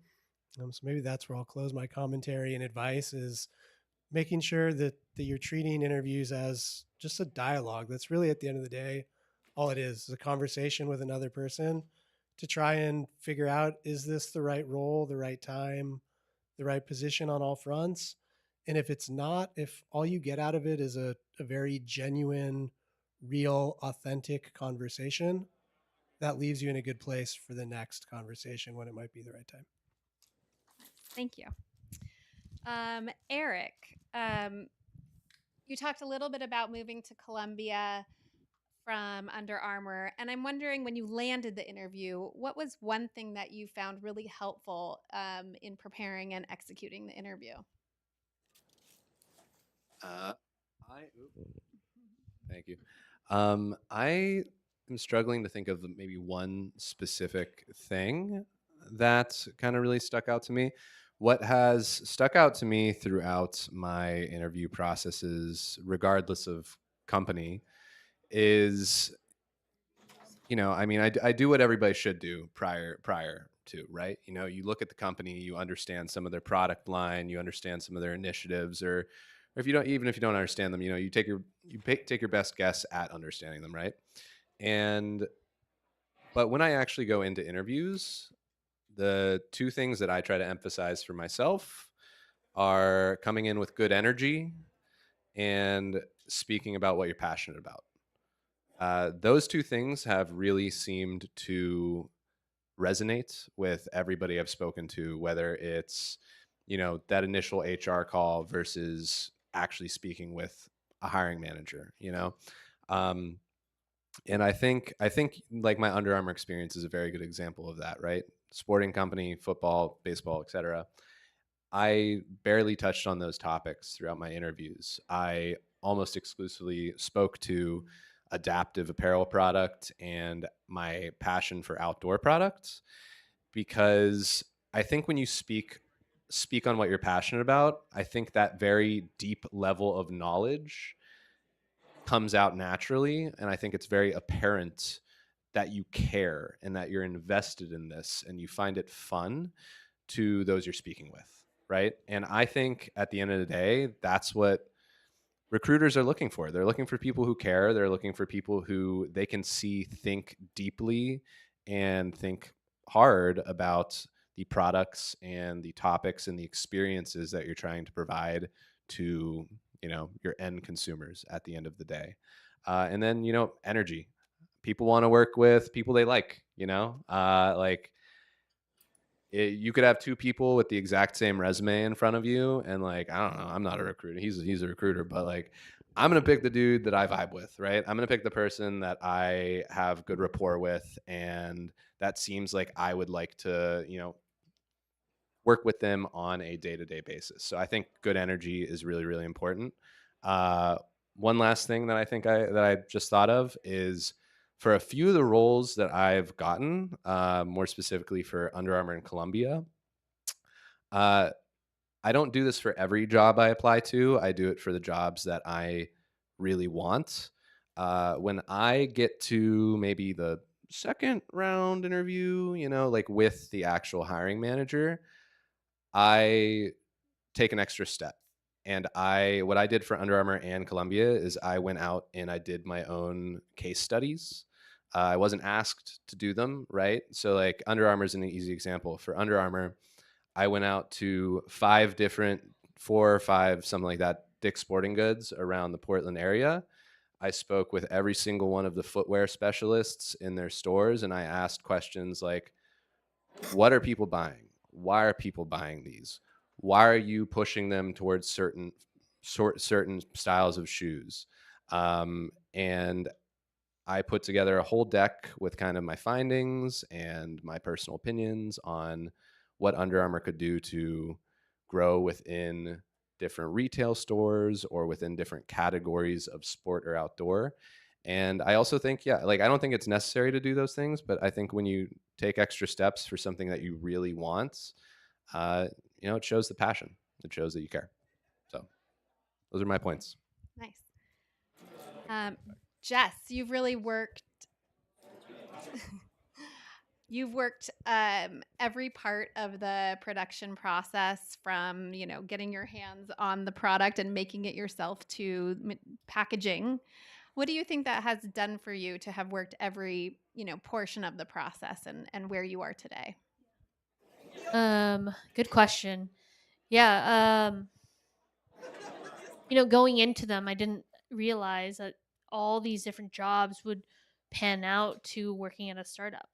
So maybe that's where I'll close my commentary and advice is making sure that you're treating interviews as just a dialogue. That's really at the end of the day, all it is a conversation with another person to try and figure out, is this the right role, the right time, the right position on all fronts? And if it's not, if all you get out of it is a very genuine, real, authentic conversation, that leaves you in a good place for the next conversation when it might be the right time. Thank you. Eric, you talked a little bit about moving to Columbia from Under Armour, and I'm wondering when you landed the interview, what was one thing that you found really helpful in preparing and executing the interview? Uh, Thank you. I am struggling to think of maybe one specific thing that kind of really stuck out to me. What has stuck out to me throughout my interview processes, regardless of company, is, I mean, I do what everybody should do prior to, right? You look at the company, you understand some of their product line, you understand some of their initiatives, or if you don't, even if you don't understand them, you take your best guess at understanding them, right? But when I actually go into interviews, the two things that I try to emphasize for myself are coming in with good energy and speaking about what you're passionate about. Those two things have really seemed to resonate with everybody I've spoken to, whether it's, that initial HR call versus actually speaking with a hiring manager. Um, and I think like my Under Armour experience is a very good example of that, right? Sporting company, football, baseball, etc. I barely touched on those topics throughout my interviews. I almost exclusively spoke to adaptive apparel product and my passion for outdoor products, because I think when you speak on what you're passionate about, I think that very deep level of knowledge comes out naturally, and I think it's very apparent that you care and that you're invested in this and you find it fun to those you're speaking with, right? And I think at the end of the day, that's what recruiters are looking for. They're looking for people who care. They're looking for people who they can see think deeply and think hard about the products and the topics and the experiences that you're trying to provide to, your end consumers at the end of the day. And then, energy. People want to work with people they like, you could have two people with the exact same resume in front of you, and like, I don't know, I'm not a recruiter. He's a recruiter, but like, I'm gonna pick the dude that I vibe with, right? I'm gonna pick the person that I have good rapport with, and that seems like I would like to, work with them on a day-to-day basis. So I think good energy is really, really important. Uh, One last thing that I just thought of is, for a few of the roles that I've gotten, more specifically for Under Armour and Columbia, uh, I don't do this for every job I apply to. I do it for the jobs that I really want. When I get to maybe the second round interview, like with the actual hiring manager, I take an extra step. And what I did for Under Armour and Columbia is I went out and I did my own case studies. I wasn't asked to do them, right? So like Under Armour is an easy example. For Under Armour, I went out to 4 or 5, something like that, Dick's Sporting Goods around the Portland area. I spoke with every single one of the footwear specialists in their stores, and I asked questions like, what are people buying? Why are people buying these? Why are you pushing them towards certain styles of shoes? And I put together a whole deck with kind of my findings and my personal opinions on what Under Armour could do to grow within different retail stores or within different categories of sport or outdoor. And I also think, yeah, like I don't think it's necessary to do those things, but I think when you take extra steps for something that you really want, uh, it shows the passion. It shows that you care. So those are my points. Nice. Jess, you've really worked. You've worked every part of the production process, from getting your hands on the product and making it yourself to packaging. What do you think that has done for you to have worked every portion of the process and where you are today? Good question. Yeah. Going into them, I didn't realize that all these different jobs would pan out to working at a startup,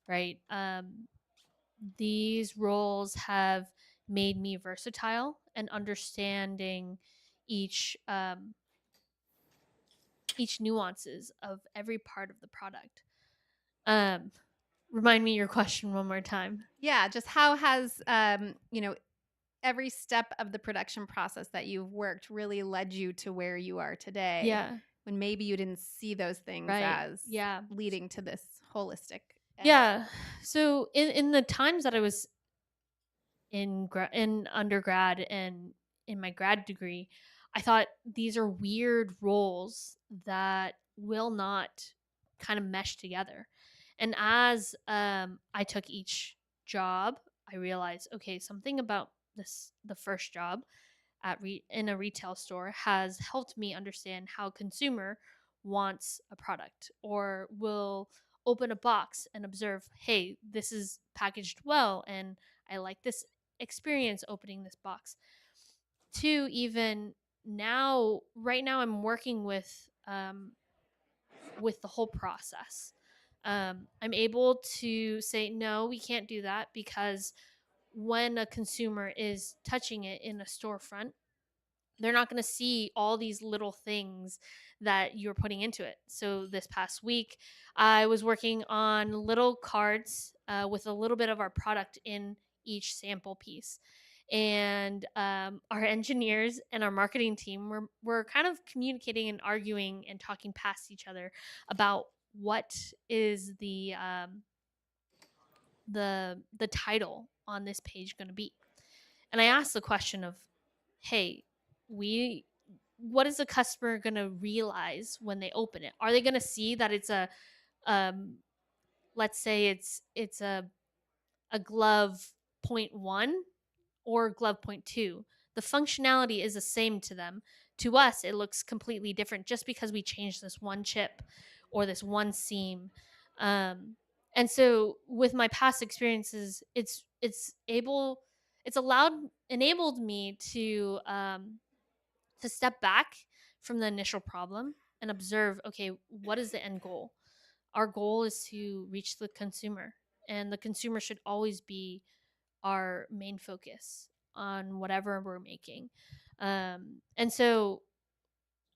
right? These roles have made me versatile and understanding each each nuances of every part of the product. Um, Remind me your question one more time. Yeah, just how has every step of the production process that you've worked really led you to where you are today, Yeah, when maybe you didn't see those things right. as Yeah. leading to this holistic end? Yeah. So in the times that I was in undergrad and in my grad degree, I thought these are weird roles that will not kind of mesh together. And as I took each job, I realized, okay, something about the first job in a retail store has helped me understand how consumer wants a product, or will open a box and observe, hey, this is packaged well and I like this experience opening this box. To even now, right now, I'm working with the whole process. I'm able to say, no, we can't do that, because when a consumer is touching it in a storefront, they're not going to see all these little things that you're putting into it. So this past week, I was working on little cards with a little bit of our product in each sample piece. And our engineers and our marketing team were kind of communicating and arguing and talking past each other about what is the title on this page going to be. And I asked the question of, hey, we what is the customer going to realize when they open it? Are they going to see that it's a um let's say it's a glove point 1 or glove point 2? The functionality is the same to them. To us, it looks completely different just because we changed this one chip or this one seam. Um, and so, with my past experiences, it's allowed enabled me to step back from the initial problem and observe, okay, what is the end goal? Our goal is to reach the consumer, and the consumer should always be our main focus on whatever we're making. And so,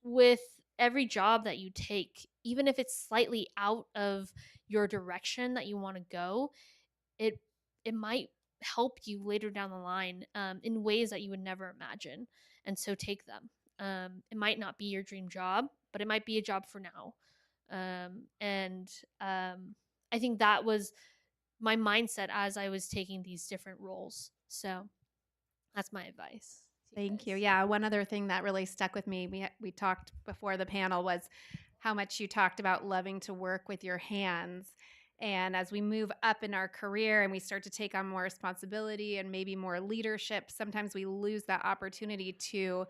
with every job that you take, even if it's slightly out of your direction that you want to go, it it might help you later down the line in ways that you would never imagine. And so take them. It might not be your dream job, but it might be a job for now. And I think that was my mindset as I was taking these different roles. So that's my advice to you Thank you. guys. Yeah, one other thing that really stuck with me, we talked before the panel, was how much you talked about loving to work with your hands. And as we move up in our career and we start to take on more responsibility and maybe more leadership, sometimes we lose that opportunity to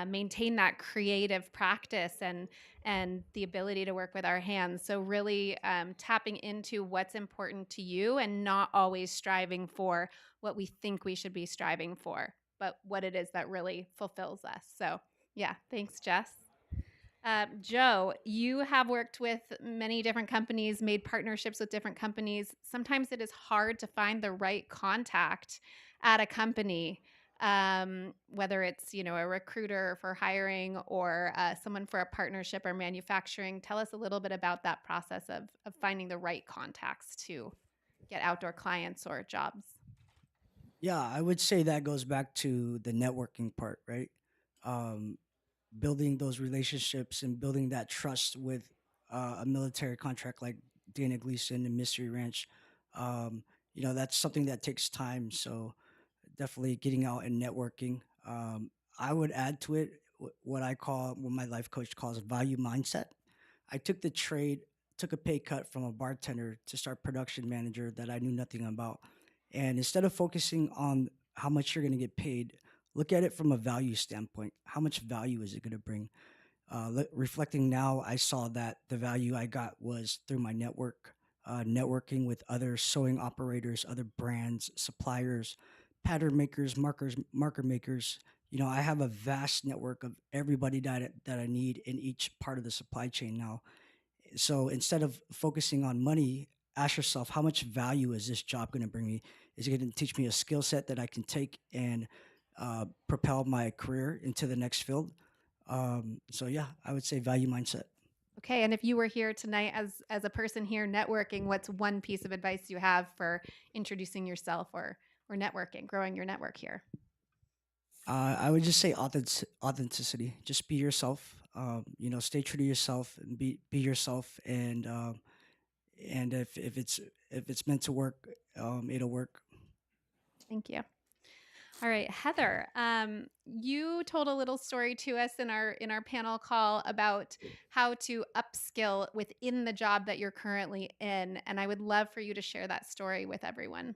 maintain that creative practice and the ability to work with our hands. So really tapping into what's important to you and not always striving for what we think we should be striving for, but what it is that really fulfills us. So, yeah, thanks, Jess. Joe, you have worked with many different companies, made partnerships with different companies. Sometimes it is hard to find the right contact at a company, whether it's a recruiter for hiring or someone for a partnership or manufacturing. Tell us a little bit about that process of finding the right contacts to get outdoor clients or jobs. Yeah, I would say that goes back to the networking part, right? Um, Building those relationships and building that trust with a military contract like Dana Gleason and Mystery Ranch. Um, that's something that takes time. So definitely getting out and networking. I would add to it what my life coach calls value mindset. I took a pay cut from a bartender to start production manager that I knew nothing about. And instead of focusing on how much you're going to get paid, look at it from a value standpoint. How much value is it going to bring? Reflecting now, I saw that the value I got was through my network, networking with other sewing operators, other brands, suppliers, pattern makers, marker makers. I have a vast network of everybody that I need in each part of the supply chain now. So instead of focusing on money, ask yourself, how much value is this job going to bring me? Is it going to teach me a skill set that I can take and propel my career into the next field? So yeah, I would say value mindset. Okay, and if you were here tonight as a person here networking, what's one piece of advice you have for introducing yourself or networking, growing your network here? I would just say authenticity. Just be yourself. Stay true to yourself and be yourself. And if it's meant to work, it'll work. Thank you. All right, Heather, you told a little story to us in our panel call about how to upskill within the job that you're currently in, and I would love for you to share that story with everyone.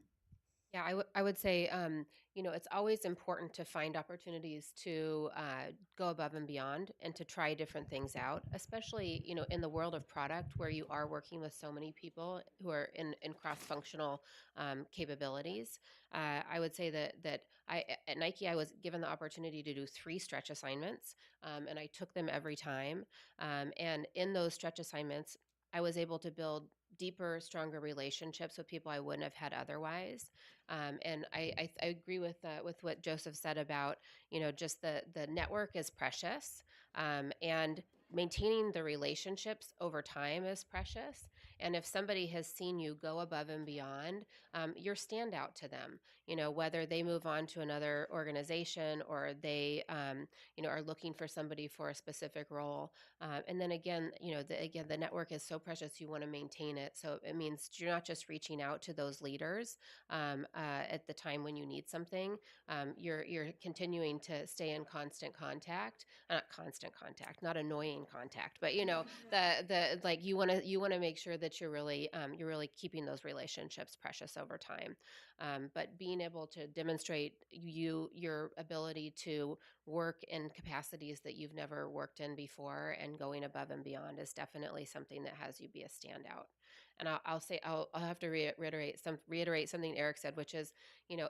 Yeah, I would say, it's always important to find opportunities to go above and beyond and to try different things out, especially, in the world of product where you are working with so many people who are in cross-functional capabilities. I would say that at Nike, I was given the opportunity to do 3 stretch assignments, and I took them every time. And in those stretch assignments, I was able to build deeper, stronger relationships with people I wouldn't have had otherwise. And I agree with what Joseph said about just the network is precious, and maintaining the relationships over time is precious. And if somebody has seen you go above and beyond, you're standout to them. Whether they move on to another organization or they are looking for somebody for a specific role. And then again, the network is so precious. You want to maintain it. So it means you're not just reaching out to those leaders at the time when you need something. You're continuing to stay in constant contact, not constant contact, not annoying contact, but the like you want to make sure that you're really keeping those relationships precious over time. But being able to demonstrate your ability to work in capacities that you've never worked in before and going above and beyond is definitely something that has you be a standout. And I'll have to reiterate something Eric said, which is,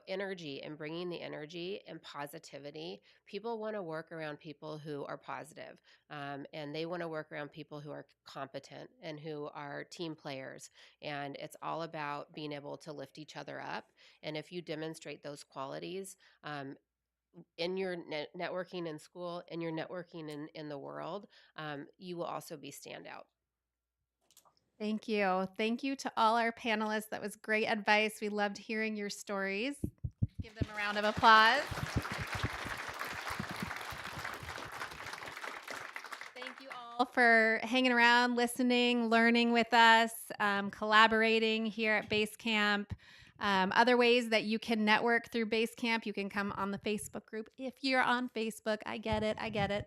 energy and bringing the energy and positivity. People want to work around people who are positive, and they want to work around people who are competent and who are team players. And it's all about being able to lift each other up. And if you demonstrate those qualities, in your networking in school, in your networking in the world, you will also be standout. Thank you. Thank you to all our panelists. That was great advice. We loved hearing your stories. Give them a round of applause. Thank you all for hanging around, listening, learning with us, collaborating here at Basecamp. Other ways that you can network through Basecamp, you can come on the Facebook group. If you're on Facebook, I get it.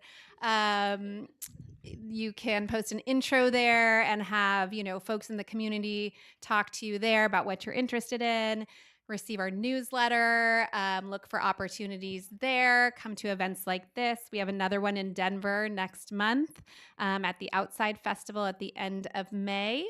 You can post an intro there and have, folks in the community talk to you there about what you're interested in. Receive our newsletter, look for opportunities there, come to events like this. We have another one in Denver next month at the Outside Festival at the end of May.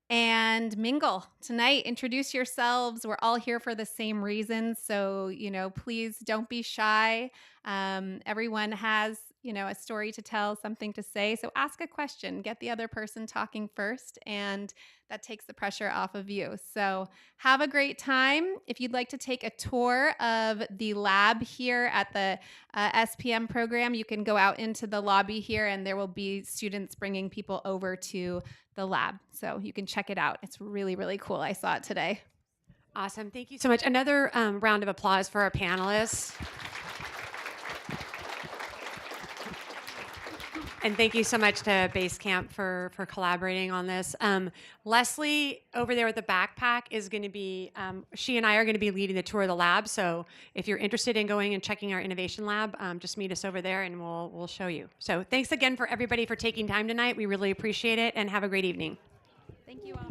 And mingle tonight. Introduce yourselves. We're all here for the same reasons. So, please don't be shy. Everyone has a story to tell, something to say. So ask a question, get the other person talking first, and that takes the pressure off of you. So have a great time. If you'd like to take a tour of the lab here at the SPM program, you can go out into the lobby here, and there will be students bringing people over to the lab. So you can check it out. It's really, really cool. I saw it today. Awesome. Thank you so much. Another round of applause for our panelists. And thank you so much to Basecamp for collaborating on this. Leslie over there with the backpack is going to be, she and I are going to be leading the tour of the lab. So if you're interested in going and checking our innovation lab, just meet us over there and we'll show you. So thanks again for everybody for taking time tonight. We really appreciate it and have a great evening. Thank you all.